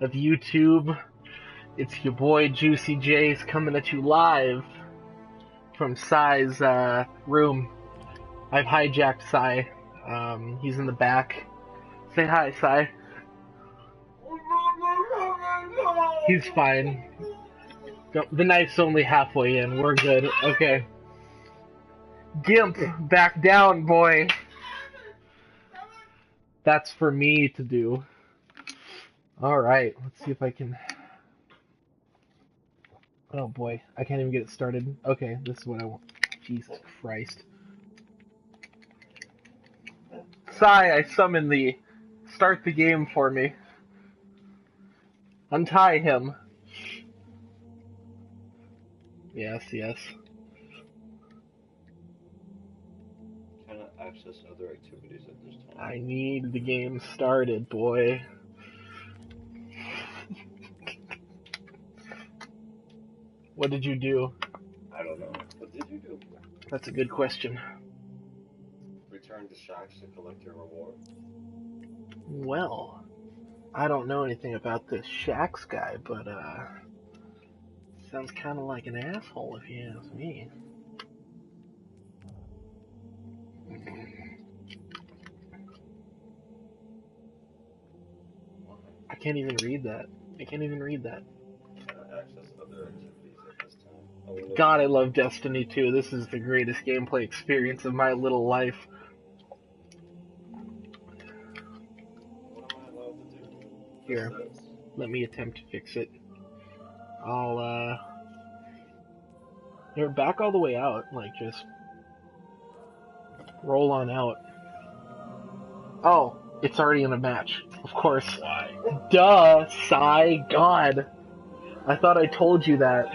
of YouTube. It's your boy Juicy J's coming at you live from Psy's room. I've hijacked Psy. He's in the back. Say hi, Psy. He's fine. The knife's only halfway in. We're good. Okay. Gimp, back down, boy. That's for me to do. Alright, let's see if I can... Oh boy, I can't even get it started. Okay, this is what I want. Jesus Christ. Psy, I summon thee. Start the game for me. Untie him. Yes, yes. Cannot access other activities at this time. I need the game started, boy. What did you do? I don't know. What did you do? That's a good question. Return to Shacks to collect your reward. Well, I don't know anything about this Shax guy, but sounds kind of like an asshole if you ask me. I can't even read that. I can't even read that. Cannot access other activities at this time. God, I love Destiny 2. This is the greatest gameplay experience of my little life. What am I allowed to do? Here, let me attempt to fix it. I'll, here, back all the way out. Like, just roll on out. Oh, it's already in a match. Of course. Why? Duh, Psy. God. I thought I told you that.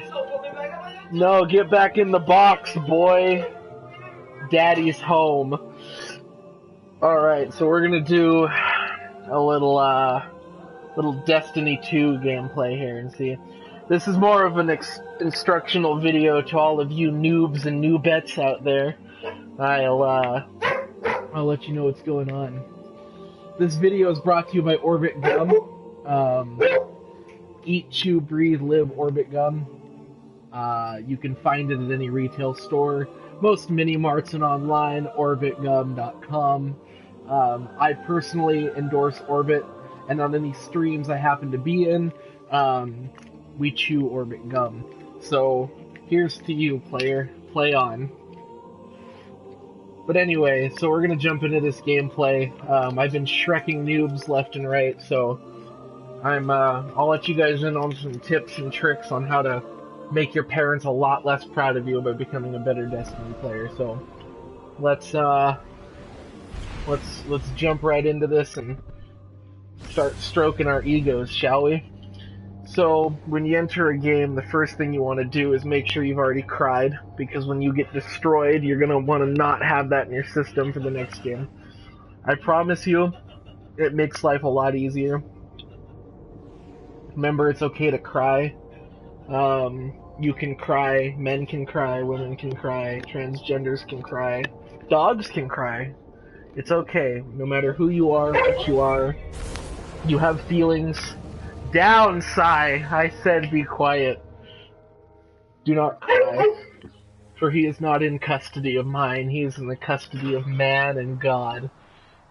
No, get back in the box, boy. Daddy's home. Alright, so we're gonna do a little Destiny 2 gameplay here and see. This is more of an instructional video to all of you noobs and noobettes out there. I'll let you know what's going on. This video is brought to you by Orbit Gum. Eat, chew, breathe, live Orbit Gum. You can find it at any retail store. Most mini-marts and online, orbitgum.com. I personally endorse Orbit, and on any streams I happen to be in, we chew Orbit Gum. So, here's to you, player. Play on. But anyway, so we're gonna jump into this gameplay. I've been shrekking noobs left and right, so I'll let you guys in on some tips and tricks on how to make your parents a lot less proud of you by becoming a better Destiny player. So let's jump right into this and start stroking our egos, shall we? So when you enter a game, the first thing you want to do is make sure you've already cried, because when you get destroyed, you're gonna want to not have that in your system for the next game. I promise you, it makes life a lot easier. Remember, it's okay to cry. You can cry, men can cry, women can cry, transgenders can cry, dogs can cry. It's okay, no matter who you are, what you are, you have feelings. Down, Psy! I said be quiet. Do not cry, for he is not in custody of mine, he is in the custody of man and God.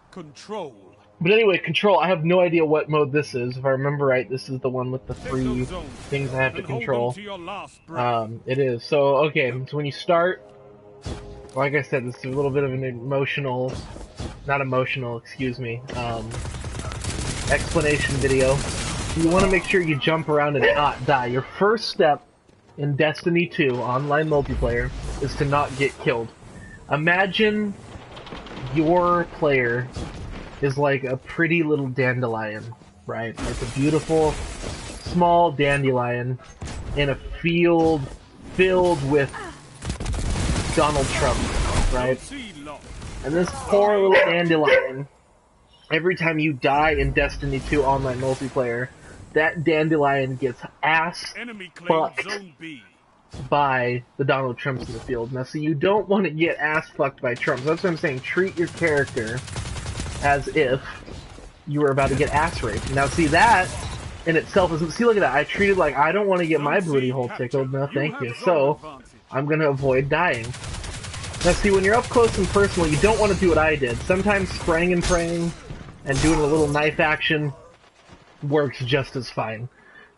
Control. But anyway, Control, I have no idea what mode this is. If I remember right, this is the one with the 3 things I have to control. It is. So, okay, so when you start, like I said, this is a little bit of an explanation video. You want to make sure you jump around and not die. Your first step in Destiny 2 online multiplayer is to not get killed. Imagine your player is like a pretty little dandelion, right? Like a beautiful, small dandelion in a field filled with Donald Trump, right? And this poor little dandelion, every time you die in Destiny 2 online multiplayer, that dandelion gets ass fucked by the Donald Trumps in the field. Now, so you don't want to get ass fucked by Trumps. That's what I'm saying. Treat your character as if you were about to get ass raped. Now, see, that in itself isn't. See, look at that. I treated like I don't want to get my booty hole tickled. No, thank you. So I'm gonna avoid dying. Now, see, when you're up close and personal, you don't want to do what I did. Sometimes spraying and praying and doing a little knife action works just as fine.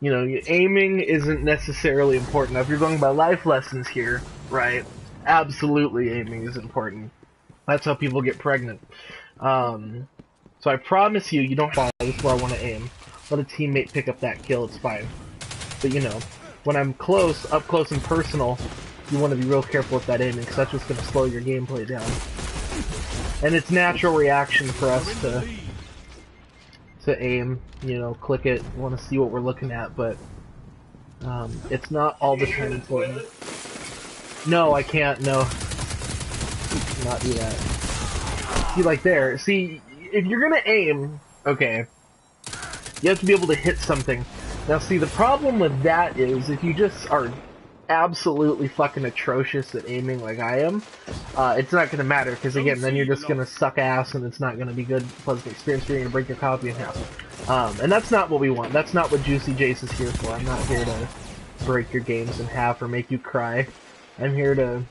You know, aiming isn't necessarily important. Now, if you're going by life lessons here, right? Absolutely, aiming is important. That's how people get pregnant. So I promise you, you don't follow. This is where I want to aim. Let a teammate pick up that kill, it's fine. But you know, when I'm close, up close and personal, you want to be real careful with that aiming, because that's what's going to slow your gameplay down. And it's natural reaction for us to aim, you know, click it, want to see what we're looking at, but it's not all the time important. No, I can't, no. Not do that. See, like there, see, if you're gonna aim, okay, you have to be able to hit something. Now see, the problem with that is, if you just are absolutely fucking atrocious at aiming like I am, it's not gonna matter, because again, then you're just gonna suck ass, and it's not gonna be good, pleasant experience for you, to break your copy in half. And that's not what we want. That's not what Juicy Jace is here for. I'm not here to break your games in half or make you cry. I'm here to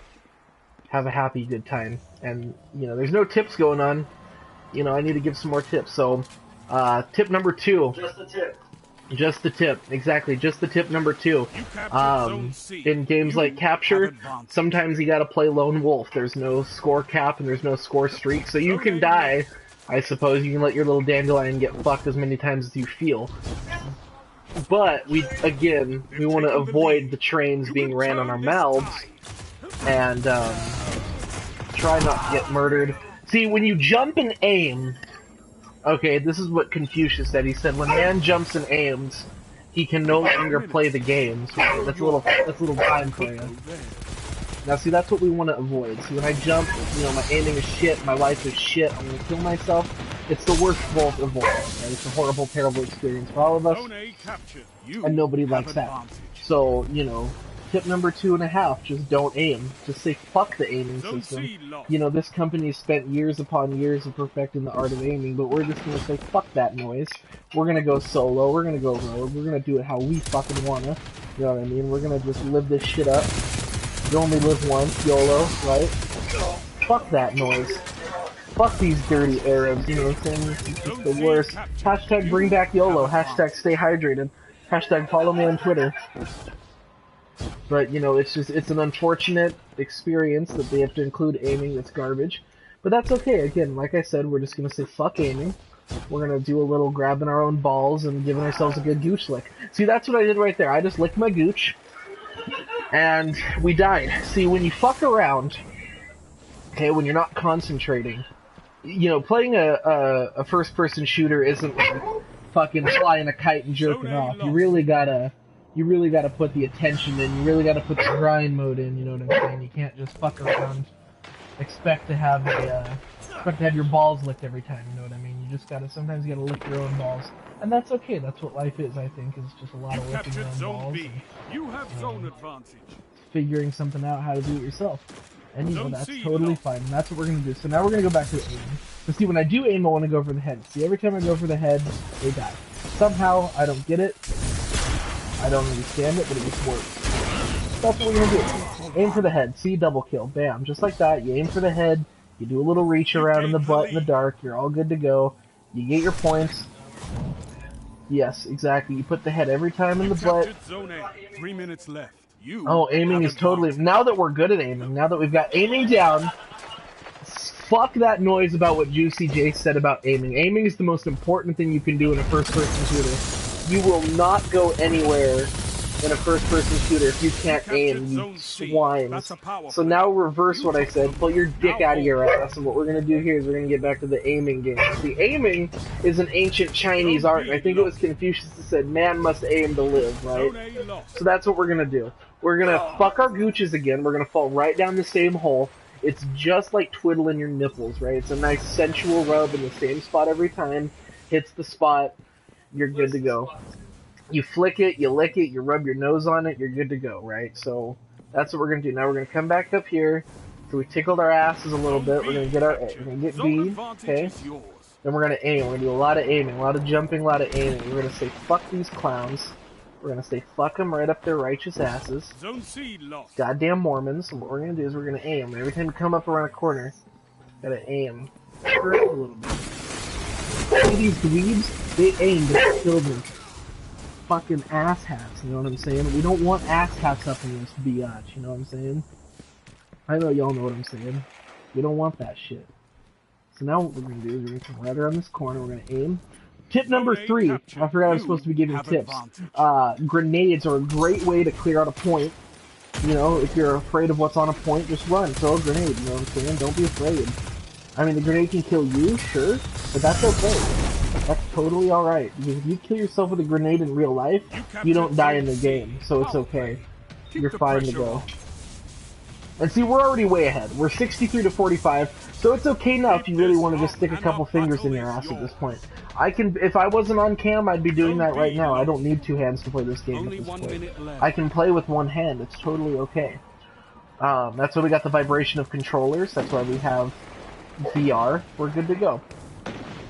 have a happy, good time. And, you know, there's no tips going on. You know, I need to give some more tips. So, tip number 2. Just the tip. Just the tip. Exactly, just the tip number 2. In games like Capture, sometimes you gotta play Lone Wolf. There's no score cap and there's no score streak, so you can die. I suppose you can let your little dandelion get fucked as many times as you feel. But, we want to avoid the trains being ran on our mouths, and, try not to get murdered. See, when you jump and aim, okay, this is what Confucius said. He said, when man jumps and aims, he can no longer play the game. So that's a little time for you. Now, see, that's what we want to avoid. See, when I jump, you know, my aiming is shit, my life is shit, I'm gonna kill myself. It's the worst of all of all. Right? It's a horrible, terrible experience for all of us, and nobody likes that. So, you know, tip number 2.5, just don't aim. Just say fuck the aiming system. You know, this company spent years upon years of perfecting the art of aiming, but we're just gonna say fuck that noise. We're gonna go solo, we're gonna go rogue, we're gonna do it how we fucking wanna. You know what I mean? We're gonna just live this shit up. You only live once, YOLO, right? Fuck that noise. Fuck these dirty Arabs, you know what I'm saying? It's just the worst. Hashtag bring back YOLO, hashtag stay hydrated, hashtag follow me on Twitter. But, you know, it's an unfortunate experience that they have to include aiming. That's garbage. But that's okay. Again, like I said, we're just gonna say fuck aiming. We're gonna do a little grabbing our own balls and giving ourselves a good gooch lick. See, that's what I did right there. I just licked my gooch, and we died. See, when you fuck around, okay, when you're not concentrating, you know, playing a first-person shooter isn't like fucking flying a kite and jerking off. You really gotta put the attention in. You really gotta put the grind mode in. You know what I'm saying? You can't just fuck around. Expect to have your balls licked every time. You know what I mean? You just gotta. Sometimes you gotta lick your own balls, and that's okay. That's what life is. I think is just a lot of licking your own balls. You have zone advantage. Figuring something out how to do it yourself, and you know that's totally fine. And that's what we're gonna do. So now we're gonna go back to the aim. But see, when I do aim, I want to go for the head. See, every time I go for the head, they die. Somehow I don't get it. I don't understand it, but it just works. That's what we're gonna do. Aim for the head. See, double kill. Bam. Just like that. You aim for the head. You do a little reach around in the butt in the dark. You're all good to go. You get your points. Yes, exactly. You put the head every time in the butt. 3 minutes left. Oh, aiming is totally... Now that we're good at aiming, now that we've got aiming down, fuck that noise about what Juicy Jace said about aiming. Aiming is the most important thing you can do in a first-person shooter. You will not go anywhere in a first-person shooter if you can't aim, you swines. So now reverse what I said, pull your dick out of your ass, and what we're going to do here is we're going to get back to the aiming game. See, aiming is an ancient Chinese art, and I think it was Confucius that said, man must aim to live, right? So that's what we're going to do. We're going to fuck our gooches again, we're going to fall right down the same hole. It's just like twiddling your nipples, right? It's a nice sensual rub in the same spot every time, hits the spot, you're good to go. You flick it, you lick it, you rub your nose on it, you're good to go, right? So that's what we're gonna do. Now we're gonna come back up here. So we tickled our asses a little bit. We're gonna get B, okay? Then we're gonna aim. We're gonna do a lot of aiming, a lot of jumping, a lot of aiming. We're gonna say fuck these clowns. We're gonna say fuck them right up their righteous asses. Zone C lost. Goddamn Mormons. And what we're gonna do is we're gonna aim. Every time we come up around a corner, gotta aim. Curve a little bit. See these dweebs? They aim to kill them. Fucking asshats, you know what I'm saying? We don't want asshats up in this biatch, you know what I'm saying? I know y'all know what I'm saying. We don't want that shit. So now what we're gonna do is we're gonna come right around this corner, we're gonna aim. Tip number 3, I forgot I was supposed to be giving tips. Grenades are a great way to clear out a point. You know, if you're afraid of what's on a point, just run, throw a grenade, you know what I'm saying? Don't be afraid. I mean, the grenade can kill you, sure, but that's okay. That's totally alright. Because if you kill yourself with a grenade in real life, you don't die in the game, so it's okay. You're fine to go. And see, we're already way ahead. We're 63 to 45, so it's okay now if you really want to just stick a couple fingers in your ass at this point. I can, if I wasn't on cam, I'd be doing that right now. I don't need 2 hands to play this game at this point. I can play with 1 hand. It's totally okay. That's why we got the vibration of controllers. That's why we have VR. We're good to go.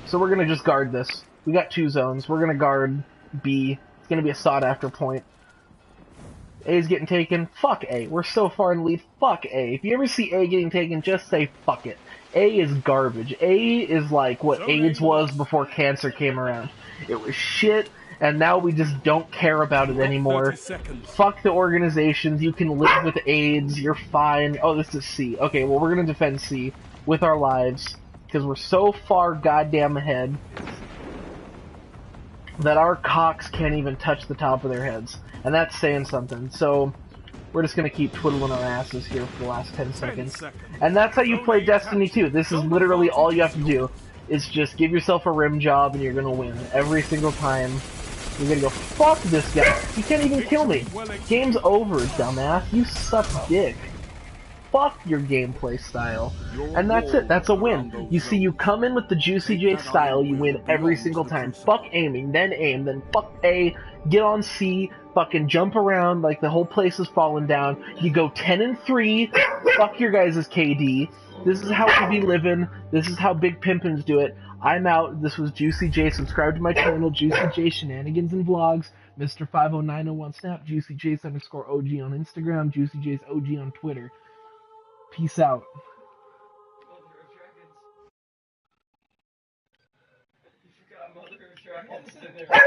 So we're gonna just guard this. We got 2 zones. We're gonna guard B. It's gonna be a sought after point. A's getting taken. Fuck A. We're so far in the lead. Fuck A. If you ever see A getting taken, just say fuck it. A is garbage. A is like what AIDS was before cancer came around. It was shit, and now we just don't care about it anymore. Fuck the organizations. You can live with AIDS. You're fine. Oh, this is C. Okay, well, we're gonna defend C with our lives, because we're so far goddamn ahead that our cocks can't even touch the top of their heads. And that's saying something. So, we're just gonna keep twiddling our asses here for the last 10 seconds. And that's how you play Destiny 2. This is literally all you have to do, is just give yourself a rim job and you're gonna win. Every single time. You're gonna go, fuck this guy. You can't even kill me. Game's over, dumbass. You suck dick. Fuck your gameplay style. And that's it. That's a win. You see, you come in with the Juicy J style, you win every single time. Fuck aiming, then aim, then fuck A, get on C, fucking jump around like the whole place is falling down. You go 10-3, fuck your guys' KD. This is how we be living. This is how big pimpins do it. I'm out. This was Juicy J. Subscribe to my channel, Juicy J Shenanigans and Vlogs. Mr. 50901 Snap, Juicy J's _OG on Instagram, Juicy J's OG on Twitter. Peace out. Mother of Dragons. You forgot Mother of Dragons in there.